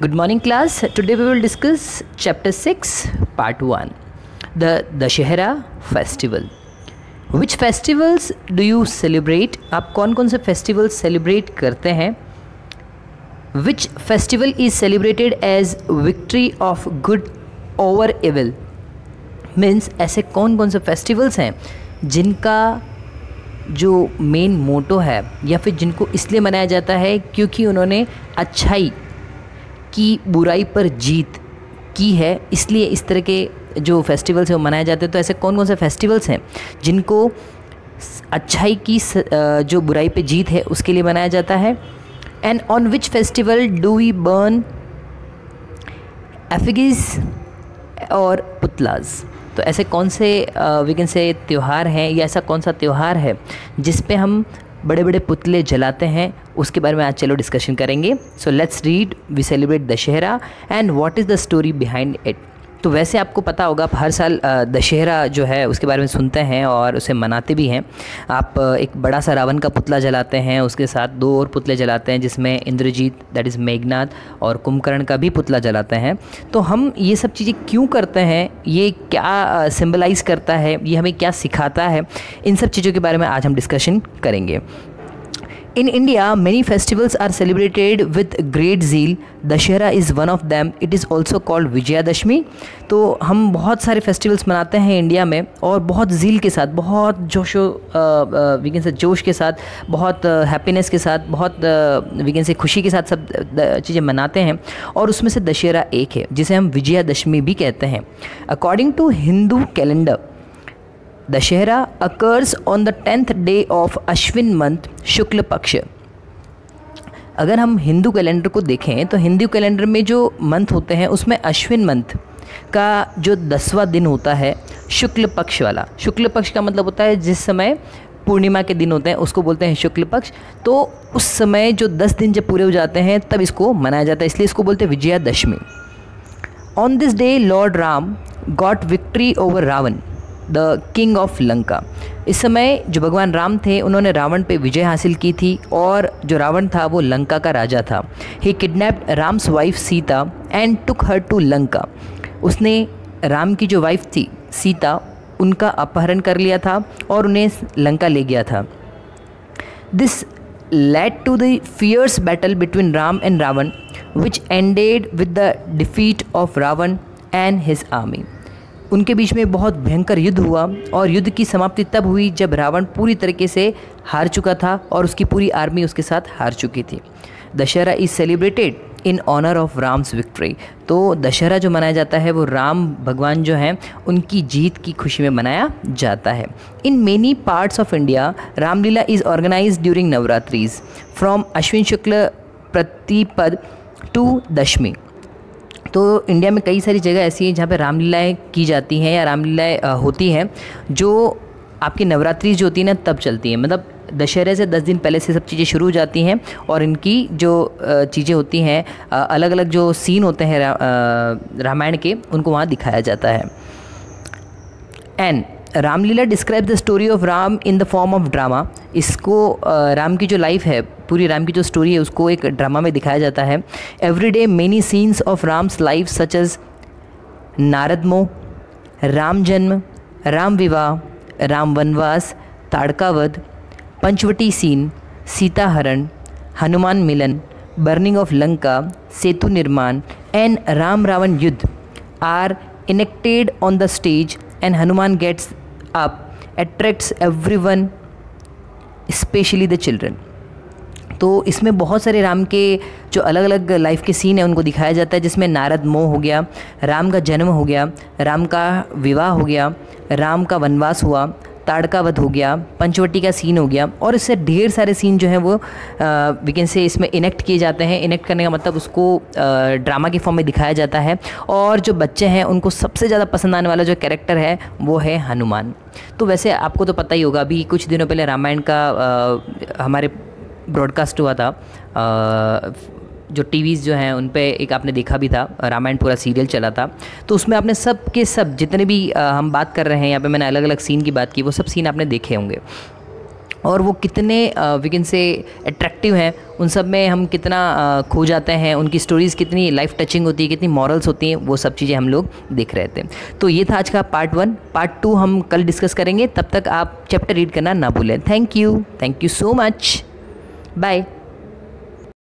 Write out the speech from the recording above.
Good morning class. Today we will discuss chapter 6 part 1, the Dashehra festival. Which festivals do you celebrate? आप कौन कौन से festivals celebrate करते हैं? Which festival is celebrated as victory of good over evil? Means ऐसे कौन कौन से festivals हैं जिनका जो मेन मोटो है या फिर जिनको इसलिए मनाया जाता है क्योंकि उन्होंने अच्छाई की बुराई पर जीत की है, इसलिए इस तरह के जो फेस्टिवल्स हैं वो मनाए जाते हैं। तो ऐसे कौन कौन से फेस्टिवल्स हैं जिनको अच्छाई की जो बुराई पे जीत है उसके लिए मनाया जाता है? And on which festival do we burn effigies और पुतलाज? तो ऐसे कौन से वी कैन से त्यौहार हैं या ऐसा कौन सा त्यौहार है जिस पे हम बड़े बड़े पुतले जलाते हैं, उसके बारे में आज चलो डिस्कशन करेंगे। So let's read we celebrate Dussehra and what is the story behind it. तो वैसे आपको पता होगा आप हर साल दशहरा जो है उसके बारे में सुनते हैं और उसे मनाते भी हैं। आप एक बड़ा सा रावण का पुतला जलाते हैं, उसके साथ दो और पुतले जलाते हैं जिसमें इंद्रजीत दैट इज़ मेघनाद और कुंभकर्ण का भी पुतला जलाते हैं। तो हम ये सब चीज़ें क्यों करते हैं, ये क्या सिंबलाइज़ करता है, ये हमें क्या सिखाता है, इन सब चीज़ों के बारे में आज हम डिस्कशन करेंगे। In India, many festivals are celebrated with great zeal. Dashehra is one of them. It is also called Vijayadashmi. तो हम बहुत सारे फेस्टिवल्स मनाते हैं इंडिया में और बहुत ज़ील के साथ, बहुत वीकेंड से जोश के साथ, बहुत हैप्पीनेस के साथ, बहुत वीकेंड से खुशी के साथ सब चीज़ें मनाते हैं और उसमें से दशहरा एक है जिसे हम विजयादशमी भी कहते हैं। According to Hindu calendar, Dussehra occurs on the 10th day of Ashwin month Shukla Paksha. अगर हम हिंदू कैलेंडर को देखें तो हिंदू कैलेंडर में जो मंथ होते हैं उसमें अश्विन मंथ का जो 10वां दिन होता है शुक्ल पक्ष वाला। शुक्ल पक्ष का मतलब होता है जिस समय पूर्णिमा के दिन होते हैं उसको बोलते हैं शुक्ल पक्ष। तो उस समय जो 10 दिन जब पूरे हो जाते हैं तब इसको मनाया जाता है, इसलिए इसको बोलते हैं Vijayadashami. On this day lord Ram got victory over Ravan the king of Lanka. इस समय जो भगवान राम थे उन्होंने रावण पे विजय हासिल की थी और जो रावण था वो लंका का राजा था। He kidnapped Ram's wife Sita and took her to Lanka. उसने राम की जो वाइफ थी सीता उनका अपहरण कर लिया था और उन्हें लंका ले गया था। This led to the fierce battle between Ram and Ravan which ended with the defeat of Ravan and his army। उनके बीच में बहुत भयंकर युद्ध हुआ और युद्ध की समाप्ति तब हुई जब रावण पूरी तरीके से हार चुका था और उसकी पूरी आर्मी उसके साथ हार चुकी थी। Dussehra is celebrated in honour of Ram's victory. तो दशहरा जो मनाया जाता है वो राम भगवान जो हैं उनकी जीत की खुशी में मनाया जाता है। In many parts of India Ramlila is organised during Navratris from Ashwin Shukla Pratipad to Dashami. तो इंडिया में कई सारी जगह ऐसी हैं जहाँ पे रामलीलाएँ की जाती हैं या रामलीलाएँ होती हैं जो आपकी नवरात्रि जो होती है ना तब चलती हैं। मतलब दशहरे से 10 दिन पहले से सब चीज़ें शुरू हो जाती हैं और इनकी जो चीज़ें होती हैं अलग अलग जो सीन होते हैं रामायण के उनको वहाँ दिखाया जाता है। And Ramlila describe the story of Ram in the form of drama. इसको राम की जो लाइफ है, पूरी राम की जो स्टोरी है उसको एक ड्रामा में दिखाया जाता है। Every day many scenes of Ram's life such as Narad Moh, Ram जन्म, राम विवाह, राम वनवास, ताड़कावध, पंचवटी सीन, सीता हरण, हनुमान मिलन, बर्निंग ऑफ लंका, सेतु निर्माण एंड राम रावण युद्ध are enacted on the stage and Hanuman gets up, attracts everyone, especially the children। तो इसमें बहुत सारे राम के जो अलग अलग लाइफ के सीन हैं उनको दिखाया जाता है, जिसमें नारद मोह हो गया, राम का जन्म हो गया, राम का विवाह हो गया, राम का वनवास हुआ, ताड़कावध हो गया, पंचवटी का सीन हो गया और इससे ढेर सारे सीन जो हैं वो वीकेंड से इसमें इनेक्ट किए जाते हैं। इनेक्ट करने का मतलब उसको ड्रामा के फॉर्म में दिखाया जाता है और जो बच्चे हैं उनको सबसे ज़्यादा पसंद आने वाला जो कैरेक्टर है वो है हनुमान। तो वैसे आपको तो पता ही होगा, अभी कुछ दिनों पहले रामायण का हमारे ब्रॉडकास्ट हुआ था, जो टीवीज़ जो हैं उन पे एक आपने देखा भी था, रामायण पूरा सीरियल चला था। तो उसमें आपने सब के सब जितने भी हम बात कर रहे हैं यहाँ पे मैंने अलग अलग सीन की बात की, वो सब सीन आपने देखे होंगे। और वो कितने वी कैन से अट्रैक्टिव हैं, उन सब में हम कितना खो जाते हैं, उनकी स्टोरीज़ कितनी लाइफ टचिंग होती है, कितनी मॉरल्स होती हैं, वो सब चीज़ें हम लोग देख रहे थे। तो ये था आज का पार्ट 1। पार्ट 2 हम कल डिस्कस करेंगे, तब तक आप चैप्टर रीड करना ना भूलें। Thank you so much, bye.